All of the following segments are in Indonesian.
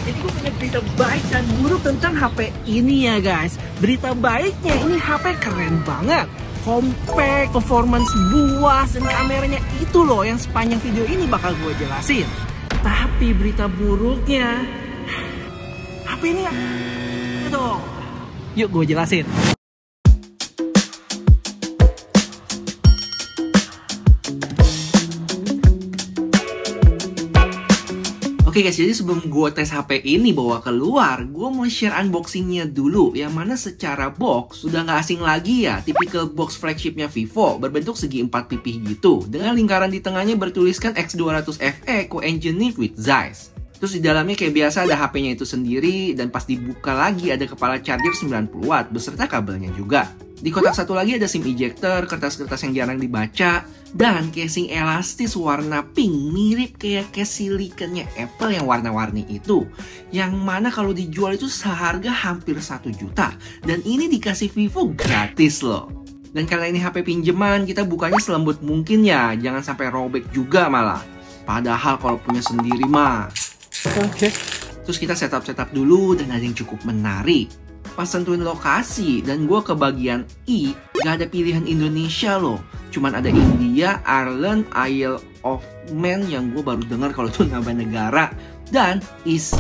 Jadi gue punya berita baik dan buruk tentang HP ini ya guys. Berita baiknya ini HP keren banget, compact, performance luas, dan kameranya itu loh yang sepanjang video ini bakal gue jelasin. Tapi berita buruknya, HP ini itu. Yuk gue jelasin. Oke guys, jadi sebelum gue tes HP ini bawa keluar, gue mau share unboxingnya dulu. Yang mana secara box sudah nggak asing lagi ya, tipikal box flagshipnya Vivo, berbentuk segi 4 pipih gitu, dengan lingkaran di tengahnya bertuliskan X200 FE co-engineered with Zeiss. Terus di dalamnya kayak biasa ada HP-nya itu sendiri, dan pas dibuka lagi ada kepala charger 90 watt beserta kabelnya juga. Di kotak satu lagi ada SIM ejector, kertas-kertas yang jarang dibaca, dan casing elastis warna pink mirip kayak case silikonnya Apple yang warna-warni itu. Yang mana kalau dijual itu seharga hampir 1 juta. Dan ini dikasih Vivo gratis loh. Dan karena ini HP pinjaman, kita bukanya selembut mungkin ya, jangan sampai robek juga malah. Padahal kalau punya sendiri mah. Oke. Terus kita setup dulu dan ada yang cukup menarik. Pas tentuin lokasi dan gue ke bagian I, gak ada pilihan Indonesia loh. Cuman ada India, Ireland, Isle of Man yang gue baru dengar kalau itu nama negara, dan is.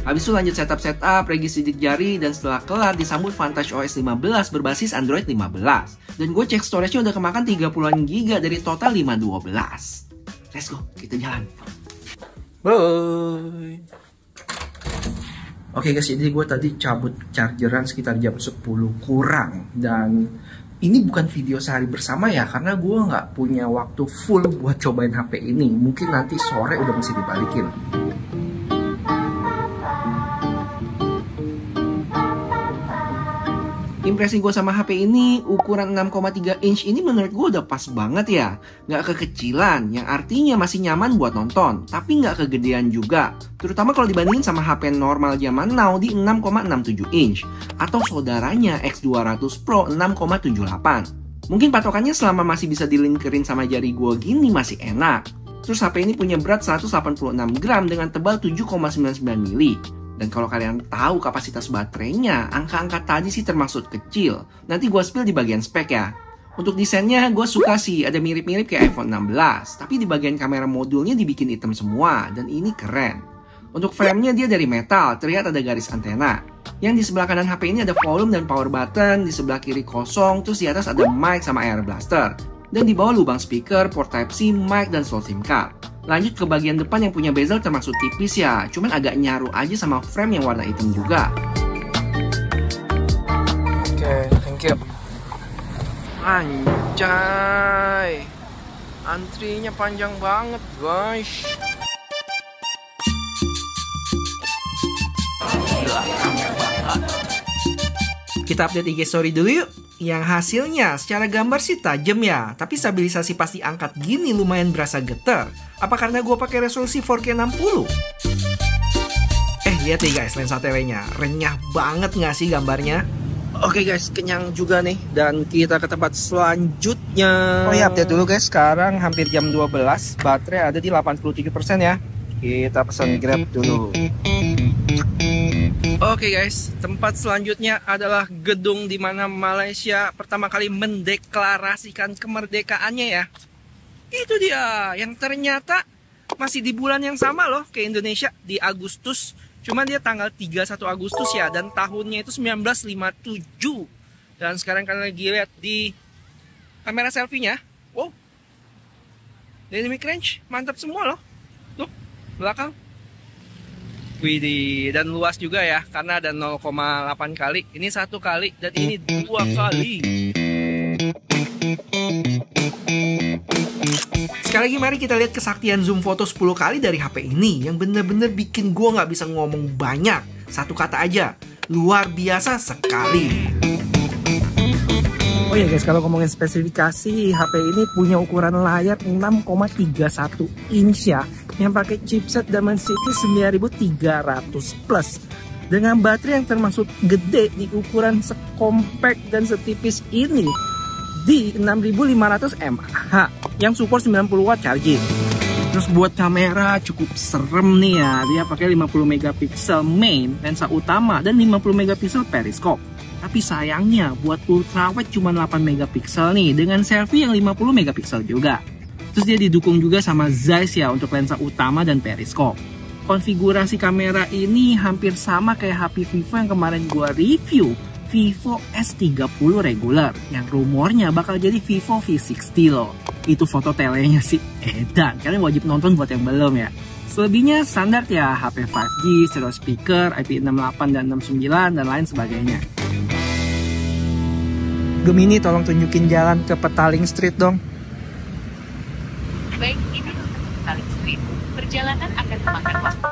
Habis itu lanjut setup, regi sidik jari, dan setelah kelar disambut Vantage OS 15 berbasis Android 15. Dan gue cek storage-nya udah kemakan 30-an giga dari total 512. Let's go, kita jalan. Bye. Oke guys, jadi gue tadi cabut chargeran sekitar jam 10 kurang. Dan ini bukan video sehari bersama ya, karena gue nggak punya waktu full buat cobain HP ini. Mungkin nanti sore udah mesti dibalikin. Impresi gue sama HP ini, ukuran 6,3 inch ini menurut gue udah pas banget ya. Nggak kekecilan, yang artinya masih nyaman buat nonton, tapi nggak kegedean juga. Terutama kalau dibandingin sama HP normal zaman now di 6,67 inch. Atau saudaranya X200 Pro 6,78. Mungkin patokannya selama masih bisa dilingkerin sama jari gue gini masih enak. Terus HP ini punya berat 186 gram dengan tebal 7,99 mili. Dan kalau kalian tahu kapasitas baterainya, angka-angka tadi sih termasuk kecil. Nanti gue spill di bagian spek ya. Untuk desainnya gue suka sih, ada mirip-mirip kayak iPhone 16. Tapi di bagian kamera modulnya dibikin hitam semua, dan ini keren. Untuk framenya dia dari metal, terlihat ada garis antena. Yang di sebelah kanan HP ini ada volume dan power button, di sebelah kiri kosong, terus di atas ada mic sama air blaster. Dan di bawah lubang speaker, port Type-C, mic, dan slot SIM card. Lanjut ke bagian depan yang punya bezel termasuk tipis ya, cuman agak nyaru aja sama frame yang warna hitam juga. Oke, thank you. Anjay, antrinya panjang banget guys. Kita update IG story dulu yuk. Yang hasilnya secara gambar sih tajam ya, tapi stabilisasi pas diangkat gini lumayan berasa getar. Apa karena gue pakai resolusi 4K 60? Lihat nih guys lensa telenya, renyah banget nggak sih gambarnya? Oke guys, kenyang juga nih, dan kita ke tempat selanjutnya. Oh ya, update dulu guys, sekarang hampir jam 12, baterai ada di 87% ya. Kita pesan Grab dulu. Oke guys, tempat selanjutnya adalah gedung di mana Malaysia pertama kali mendeklarasikan kemerdekaannya ya. Itu dia, yang ternyata masih di bulan yang sama loh ke Indonesia, di Agustus. Cuma dia tanggal 31 Agustus ya, dan tahunnya itu 1957. Dan sekarang kalian lagi lihat di kamera selfie-nya. Wow, dynamic range mantap semua loh. Tuh, belakang. Widih, dan luas juga ya, karena ada 0,8 kali. Ini 1 kali, dan ini 2 kali. Sekali lagi mari kita lihat kesaktian zoom foto 10 kali dari HP ini, yang bener-bener bikin gue nggak bisa ngomong banyak. Satu kata aja, luar biasa sekali. Oh ya guys, kalau ngomongin spesifikasi, HP ini punya ukuran layar 6,31 inch ya, yang pakai chipset Dimensity 9300 plus. Dengan baterai yang termasuk gede di ukuran sekompak dan setipis ini, di 6500 mAh yang support 90 watt charging. Terus buat kamera cukup serem nih ya. Dia pakai 50 megapiksel main lensa utama dan 50 megapiksel periskop. Tapi sayangnya buat ultrawide cuma 8 megapiksel nih dengan selfie yang 50 megapiksel juga. Terus dia didukung juga sama Zeiss ya untuk lensa utama dan periskop. Konfigurasi kamera ini hampir sama kayak HP Vivo yang kemarin gua review, Vivo S30 regular, yang rumornya bakal jadi Vivo V60 loh. Itu foto telenya sih edan, kalian wajib nonton buat yang belum ya. Selebihnya standar ya, HP 5G, stereo speaker, IP68 dan 69 dan lain sebagainya. Gemini tolong tunjukin jalan ke Petaling Street dong. Baik, ini untuk Petaling Street. Perjalanan akan memakan waktu.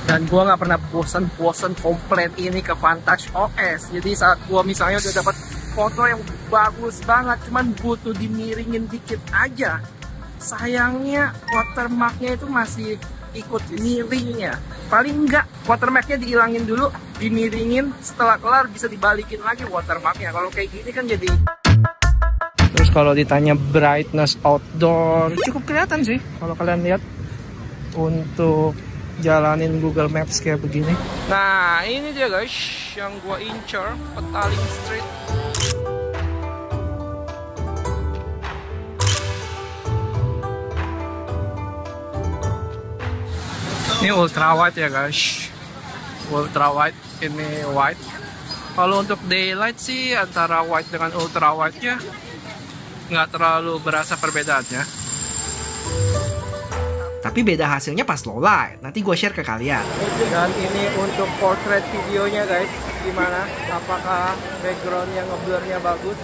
Dan gue nggak pernah bosan komplain ini ke Vantage OS. Jadi saat gue misalnya udah dapat foto yang bagus banget, cuman butuh dimiringin dikit aja, sayangnya watermarknya itu masih ikut miringnya. Paling enggak watermarknya dihilangin dulu, dimiringin, setelah kelar bisa dibalikin lagi watermarknya. Kalau kayak gini kan jadi. Terus kalau ditanya brightness outdoor, cukup kelihatan sih kalau kalian lihat untuk jalanin Google Maps kayak begini. Nah ini dia guys yang gua incer, Petaling Street. Ini ultra wide ya guys, ultra wide, ini wide. Kalau untuk daylight sih antara wide dengan ultra wide nya nggak terlalu berasa perbedaannya. Tapi beda hasilnya pas low light. Nanti gue share ke kalian. Dan ini untuk portrait videonya guys, gimana? Apakah backgroundnya ngeblurnya bagus?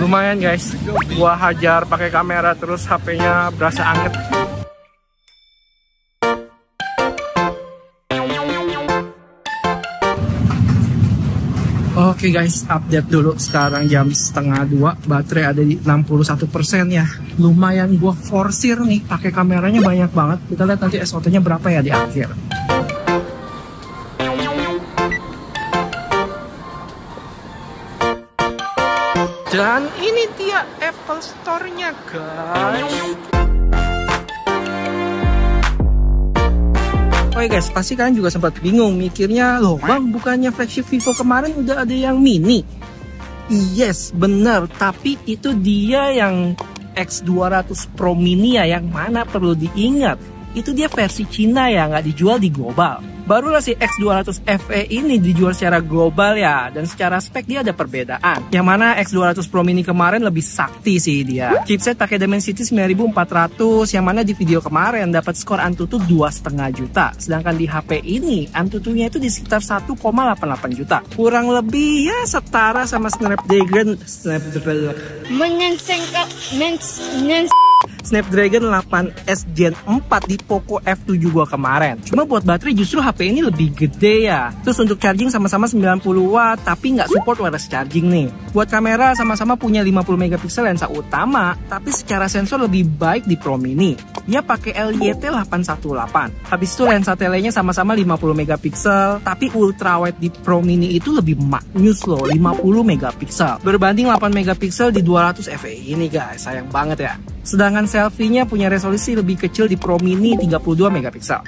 Lumayan guys. Gua hajar pakai kamera terus HP-nya berasa anget. Oke guys, update dulu. Sekarang jam 1:30, baterai ada di 61% ya. Lumayan gua forsir nih, pakai kameranya banyak banget. Kita lihat nanti SOT-nya berapa ya di akhir. Dan ini dia Apple Store-nya guys. Oke guys, pasti kalian juga sempat bingung mikirnya, loh bang, bukannya flagship Vivo kemarin udah ada yang mini? Yes, bener, tapi itu dia yang X200 Pro Mini ya, yang mana perlu diingat, itu dia versi Cina ya, nggak dijual di global. Barulah si X200 FE ini dijual secara global ya, dan secara spek dia ada perbedaan. Yang mana X200 Pro Mini kemarin lebih sakti sih dia. Chipset pakai Dimensity 9400, yang mana di video kemarin dapat skor Antutu 2,5 juta. Sedangkan di HP ini Antutunya itu di sekitar 1,88 juta. Kurang lebih ya setara sama Snapdragon Snapdragon 8S Gen 4 di Poco F7 gua kemarin. Cuma buat baterai justru HP ini lebih gede ya. Terus untuk charging sama-sama 90 watt, tapi nggak support wireless charging nih. Buat kamera sama-sama punya 50 megapiksel lensa utama, tapi secara sensor lebih baik di Pro Mini. Dia pakai LYT 818. Habis itu lensa telenya sama-sama 50 megapiksel, tapi ultrawide di Pro Mini itu lebih maknyus loh, 50 megapiksel. Berbanding 8 megapiksel di 200 FE ini guys, sayang banget ya. Sedangkan selfie-nya punya resolusi lebih kecil di Pro Mini 32 megapiksel.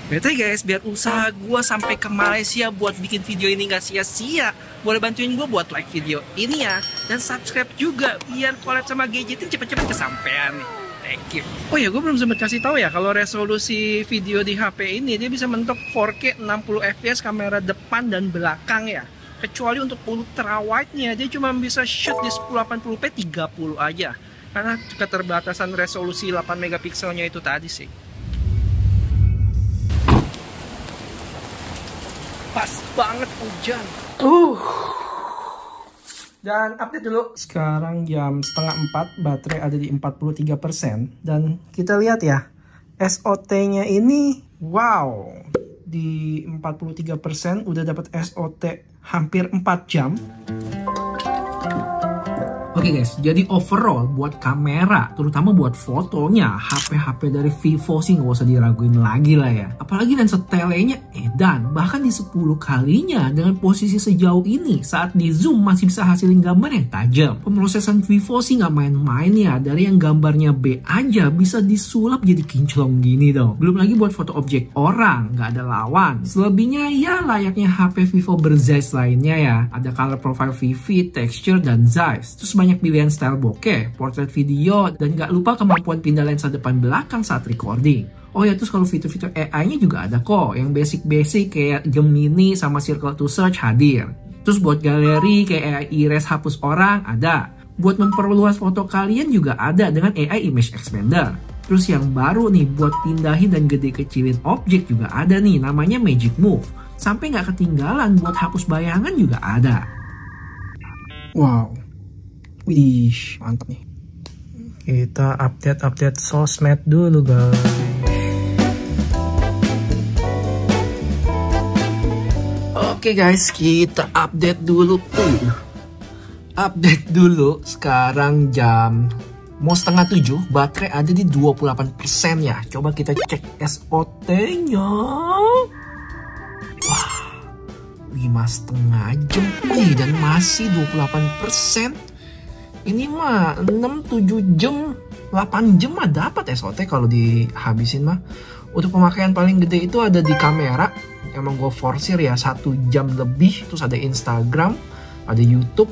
Betul guys, biar usaha gue sampai ke Malaysia buat bikin video ini gak sia-sia, boleh bantuin gue buat like video ini ya. Dan subscribe juga biar collab sama gadgetin cepet-cepet kesampean nih. Thank you. Oh ya, gue belum sempat kasih tahu ya kalau resolusi video di HP ini dia bisa mentok 4K 60 fps kamera depan dan belakang ya. Kecuali untuk ultra wide-nya dia cuma bisa shoot di 1080p 30 aja. Karena keterbatasan resolusi 8 megapikselnya itu tadi sih. Pas banget hujan. Dan update dulu. Sekarang jam 3:30, baterai ada di 43%. Dan kita lihat ya, SOT-nya ini wow, di 43% udah dapat SOT hampir 4 jam. Oke Oke guys, jadi overall buat kamera, terutama buat fotonya, HP-HP dari Vivo sih nggak usah diraguin lagi lah ya. Apalagi lensa telenya edan, bahkan di 10 kalinya dengan posisi sejauh ini saat di zoom masih bisa hasilin gambar yang tajam. Pemrosesan Vivo sih nggak main-main ya, dari yang gambarnya B aja bisa disulap jadi kinclong gini dong. Belum lagi buat foto objek orang, nggak ada lawan. Selebihnya ya layaknya HP Vivo berzeiss lainnya ya. Ada color profile vivid, texture, dan zeiss. Terus banyak pilihan style bokeh, portrait video, dan gak lupa kemampuan pindah lensa depan belakang saat recording. Oh ya, terus kalau fitur-fitur AI-nya juga ada kok, yang basic-basic kayak Gemini sama Circle to Search hadir. Terus buat galeri kayak AI erase hapus orang ada. Buat memperluas foto kalian juga ada dengan AI Image Expander. Terus yang baru nih, buat pindahin dan gede kecilin objek juga ada nih, namanya Magic Move. Sampai gak ketinggalan buat hapus bayangan juga ada. Wow. Wih, mantap nih. Kita update sosmed dulu guys. Oke guys, kita update dulu. Update dulu. Sekarang jam mau 6:30, baterai ada di 28% ya. Coba kita cek SOT-nya. Wah, 5,5 jam. Wih, dan masih 28%. Ini mah 6-7 jam, 8 jam mah dapat SOT kalau dihabisin mah. Untuk pemakaian paling gede itu ada di kamera. Emang gue forsir ya 1 jam lebih. Terus ada Instagram, ada YouTube,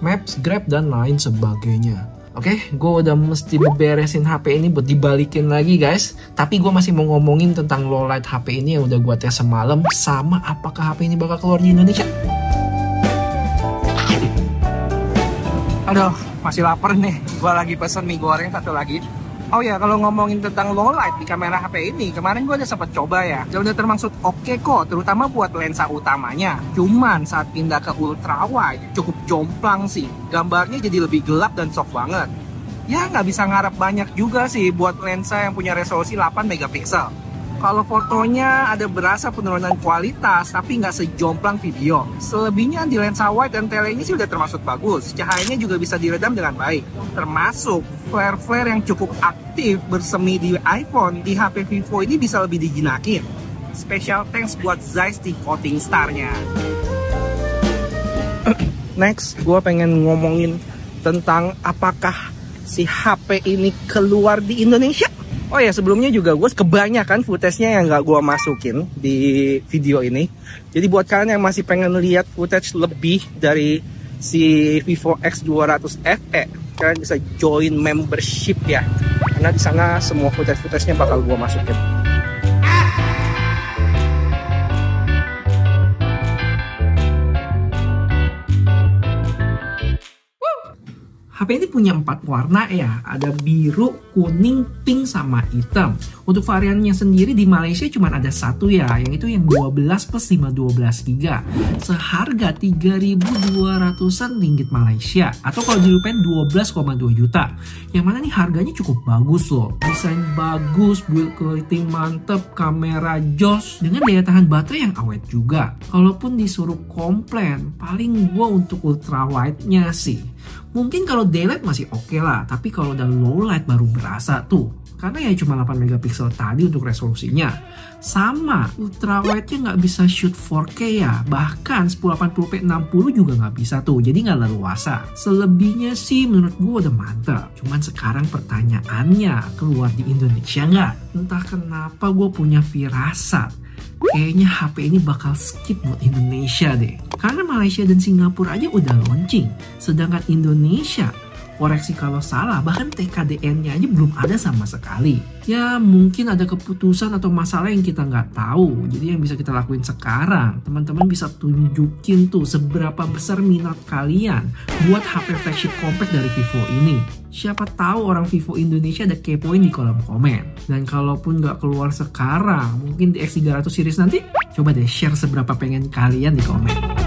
Maps, Grab, dan lain sebagainya. Oke, gue udah mesti beresin HP ini buat dibalikin lagi guys. Tapi gue masih mau ngomongin tentang low light HP ini yang udah gue tes semalam. Sama apakah HP ini bakal keluar di Indonesia. Aduh, masih lapar nih. Gue lagi pesen mie goreng satu lagi. Oh ya, kalau ngomongin tentang low light di kamera HP ini, kemarin gue udah sempat coba ya. Dan udah termasuk oke kok, terutama buat lensa utamanya. Cuman saat pindah ke ultra wide, cukup jomplang sih. Gambarnya jadi lebih gelap dan soft banget. Ya nggak bisa ngarep banyak juga sih buat lensa yang punya resolusi 8 megapiksel. Kalau fotonya ada berasa penurunan kualitas, tapi nggak sejomplang video. Selebihnya di lensa wide dan tele ini sih udah termasuk bagus. Cahayanya juga bisa diredam dengan baik. Termasuk flare-flare yang cukup aktif bersemi di iPhone, di HP Vivo ini bisa lebih dijinakin. Special thanks buat Zeiss di coating star-nya. Next, gue pengen ngomongin tentang apakah si HP ini keluar di Indonesia. Oh ya, sebelumnya juga gue kebanyakan footage-nya yang gak gue masukin di video ini. Jadi buat kalian yang masih pengen lihat footage lebih dari si Vivo X200 FE, kalian bisa join membership ya. Karena di sana semua footage-nya bakal gue masukin. HP ini punya 4 warna ya, ada biru, kuning, pink, sama hitam. Untuk variannya sendiri di Malaysia cuma ada satu ya, yang itu yang 12 plus 512 GB. Seharga 3.200-an ringgit Malaysia, atau kalau dirupiahin 12,2 juta. Yang mana nih harganya cukup bagus loh. Desain bagus, build quality mantep, kamera jos, dengan daya tahan baterai yang awet juga. Kalaupun disuruh komplain, paling gua untuk ultra wide-nya sih. Mungkin kalau daylight masih oke lah, tapi kalau udah low light baru berasa tuh. Karena ya cuma 8 megapiksel tadi untuk resolusinya. Sama, ultra wide-nya nggak bisa shoot 4K ya. Bahkan 1080p 60 juga nggak bisa tuh, jadi nggak leluasa. Selebihnya sih menurut gue udah mantap. Cuman sekarang pertanyaannya, keluar di Indonesia nggak? Entah kenapa gue punya firasat. Kayaknya HP ini bakal skip buat Indonesia deh. Karena Malaysia dan Singapura aja udah launching. Sedangkan Indonesia, koreksi kalau salah, bahkan TKDN-nya aja belum ada sama sekali. Ya mungkin ada keputusan atau masalah yang kita nggak tahu. Jadi yang bisa kita lakuin sekarang, teman-teman bisa tunjukin tuh seberapa besar minat kalian buat HP flagship compact dari Vivo ini. Siapa tahu orang Vivo Indonesia ada kepoin di kolom komen. Dan kalaupun nggak keluar sekarang, mungkin di X300 series nanti, coba deh share seberapa pengen kalian di komen.